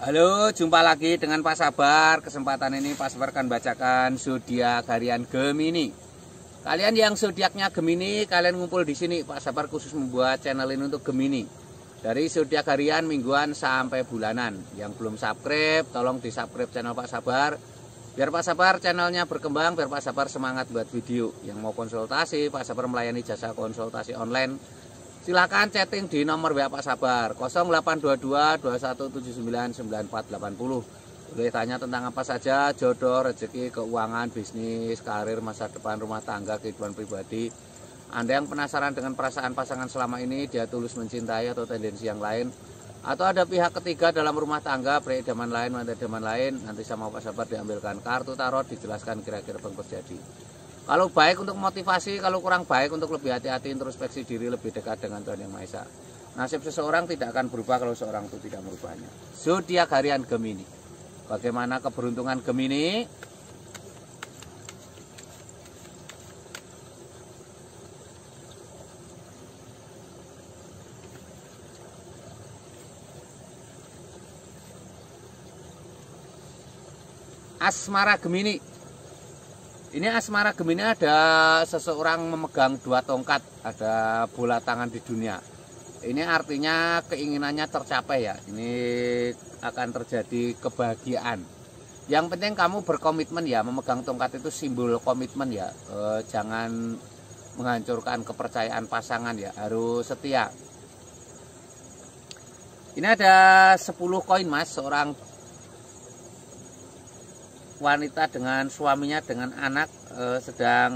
Halo, jumpa lagi dengan Pak Sabar. Kesempatan ini Pak Sabar akan bacakan zodiak harian Gemini. Kalian yang zodiaknya Gemini, kalian ngumpul di sini. Pak Sabar khusus membuat channel ini untuk Gemini. Dari zodiak harian, mingguan sampai bulanan. Yang belum subscribe, tolong di-subscribe channel Pak Sabar. Biar Pak Sabar channelnya berkembang, biar Pak Sabar semangat buat video. Yang mau konsultasi, Pak Sabar melayani jasa konsultasi online. Silakan chatting di nomor WA Pak Sabar 0822 2179 9480. Boleh tanya tentang apa saja, jodoh, rezeki, keuangan, bisnis, karir, masa depan, rumah tangga, kehidupan pribadi. Anda yang penasaran dengan perasaan pasangan selama ini, dia tulus mencintai atau tendensi yang lain, atau ada pihak ketiga dalam rumah tangga, pria idaman lain, wanita idaman lain, nanti sama Pak Sabar diambilkan kartu tarot, dijelaskan kira-kira apa yang terjadi. Kalau baik untuk motivasi, kalau kurang baik untuk lebih hati-hati, introspeksi diri, lebih dekat dengan Tuhan Yang Maha Esa. Nasib seseorang tidak akan berubah kalau seorang itu tidak merubahnya. Zodiak harian Gemini. Bagaimana keberuntungan Gemini? Asmara Gemini. Ini asmara Gemini ada seseorang memegang dua tongkat, ada bola tangan di dunia. Ini artinya keinginannya tercapai ya. Ini akan terjadi kebahagiaan. Yang penting kamu berkomitmen ya, memegang tongkat itu simbol komitmen ya. Jangan menghancurkan kepercayaan pasangan ya, harus setia. Ini ada 10 koin mas, seorang wanita dengan suaminya dengan anak sedang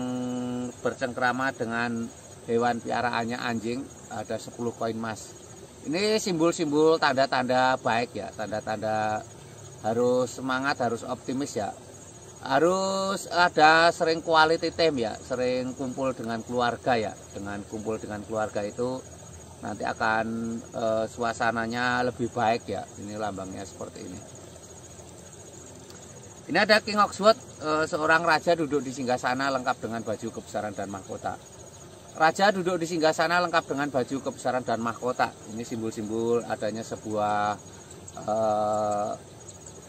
bercengkrama dengan hewan piaraannya anjing. Ada 10 koin emas. Ini simbol-simbol tanda-tanda baik ya, tanda-tanda harus semangat, harus optimis ya, harus ada sering quality time ya, sering kumpul dengan keluarga ya. Dengan kumpul dengan keluarga itu nanti akan suasananya lebih baik ya. Ini lambangnya seperti ini. Ini ada King of Swords, seorang raja duduk di singgasana lengkap dengan baju kebesaran dan mahkota. Raja duduk di singgasana lengkap dengan baju kebesaran dan mahkota. Ini simbol-simbol adanya sebuah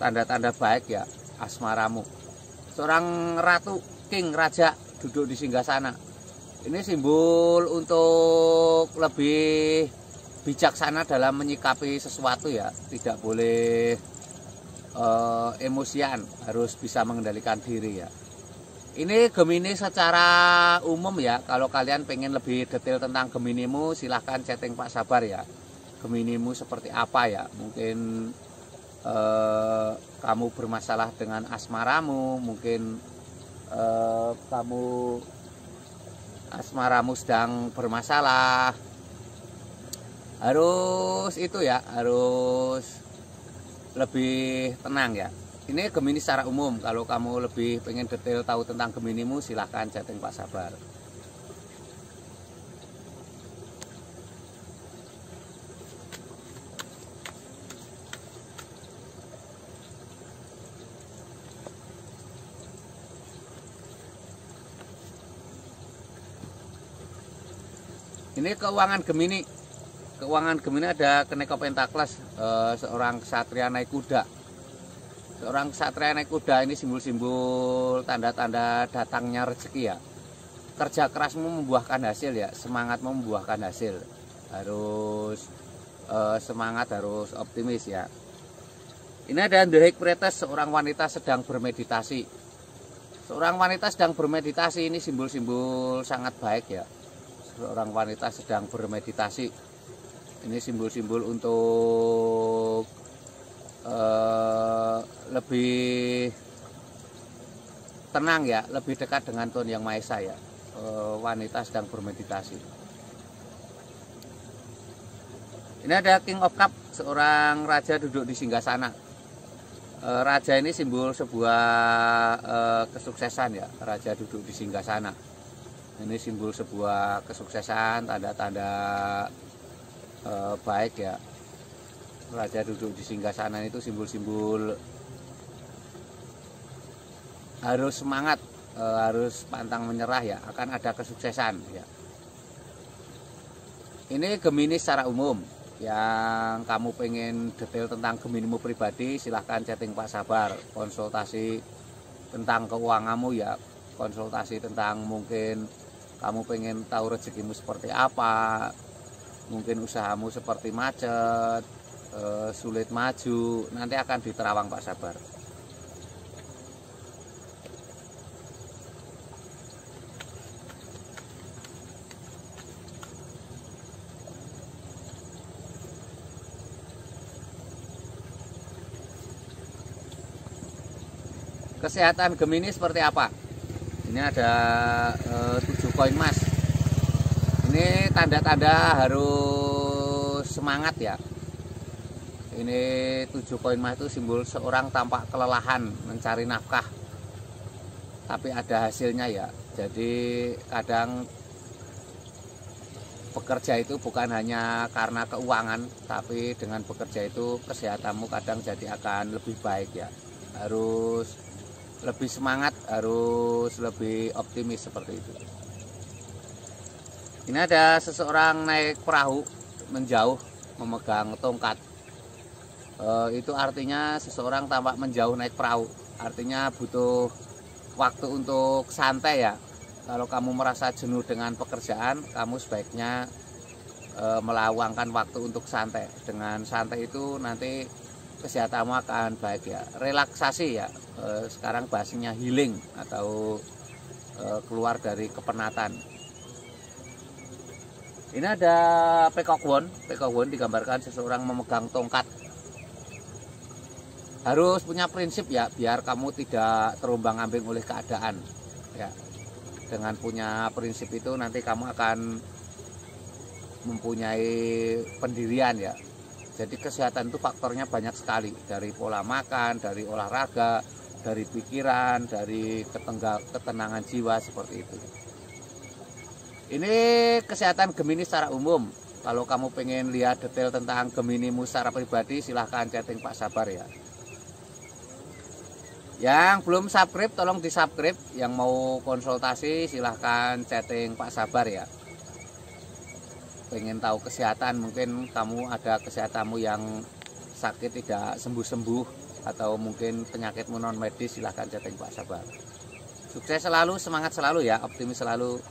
tanda-tanda baik ya, asmaramu. Seorang ratu, king, raja duduk di singgasana. Ini simbol untuk lebih bijaksana dalam menyikapi sesuatu ya, tidak boleh emosian, harus bisa mengendalikan diri ya. Ini Gemini secara umum ya. Kalau kalian pengen lebih detail tentang Geminimu, silahkan chatting Pak Sabar ya. Geminimu seperti apa ya? Mungkin kamu bermasalah dengan asmaramu, mungkin kamu asmaramu sedang bermasalah. Harus itu ya, harus lebih tenang ya. Ini Gemini secara umum. Kalau kamu lebih pengen detail tahu tentang Geminimu, silahkan chatting Pak Sabar. Ini keuangan Gemini. Keuangan Gemini ada Kenek Pentakles, seorang ksatria naik kuda. Seorang ksatria naik kuda ini simbol-simbol tanda-tanda datangnya rezeki ya. Kerja kerasmu membuahkan hasil ya, semangatmu membuahkan hasil. Harus semangat, harus optimis ya. Ini ada The High Priestess, seorang wanita sedang bermeditasi. Seorang wanita sedang bermeditasi, ini simbol-simbol sangat baik ya. Seorang wanita sedang bermeditasi. Ini simbol-simbol untuk lebih tenang ya, lebih dekat dengan Tuhan Yang Maha Esa ya. Wanita sedang bermeditasi. Ini ada King of Cup, seorang raja duduk di singgasana. Raja ini simbol sebuah kesuksesan ya. Raja duduk di singgasana. Ini simbol sebuah kesuksesan, tanda-tanda baik ya. Raja duduk di singgasana itu simbol-simbol harus semangat, harus pantang menyerah ya, akan ada kesuksesan ya. Ini Gemini secara umum. Yang kamu pengen detail tentang Geminimu pribadi, silahkan chatting Pak Sabar. Konsultasi tentang keuanganmu ya, konsultasi tentang mungkin kamu pengen tahu rezekimu seperti apa, mungkin usahamu seperti macet, sulit maju, nanti akan diterawang Pak Sabar. Kesehatan Gemini seperti apa? Ini ada 7 koin emas. Ini tanda-tanda harus semangat ya. Ini 7 koin emas itu simbol seorang tampak kelelahan mencari nafkah, tapi ada hasilnya ya. Jadi kadang bekerja itu bukan hanya karena keuangan, tapi dengan bekerja itu kesehatanmu kadang jadi akan lebih baik ya. Harus lebih semangat, harus lebih optimis seperti itu. Ini ada seseorang naik perahu menjauh memegang tongkat. Itu artinya seseorang tampak menjauh naik perahu, artinya butuh waktu untuk santai ya. Kalau kamu merasa jenuh dengan pekerjaan, kamu sebaiknya meluangkan waktu untuk santai. Dengan santai itu nanti kesehatanmu akan baik ya. Relaksasi ya, sekarang bahasanya healing atau keluar dari kepenatan. Ini ada Peacock Wand. Peacock Wand digambarkan seseorang memegang tongkat. Harus punya prinsip ya, biar kamu tidak terombang-ambing oleh keadaan ya. Dengan punya prinsip itu nanti kamu akan mempunyai pendirian ya. Jadi kesehatan itu faktornya banyak sekali, dari pola makan, dari olahraga, dari pikiran, dari ketenangan jiwa seperti itu. Ini kesehatan Gemini secara umum. Kalau kamu pengen lihat detail tentang Geminimu secara pribadi, silahkan chatting Pak Sabar ya. Yang belum subscribe tolong di subscribe. Yang mau konsultasi silahkan chatting Pak Sabar ya. Pengen tahu kesehatan, mungkin kamu ada kesehatanmu yang sakit tidak sembuh-sembuh, atau mungkin penyakitmu non medis, silahkan chatting Pak Sabar. Sukses selalu, semangat selalu ya, optimis selalu.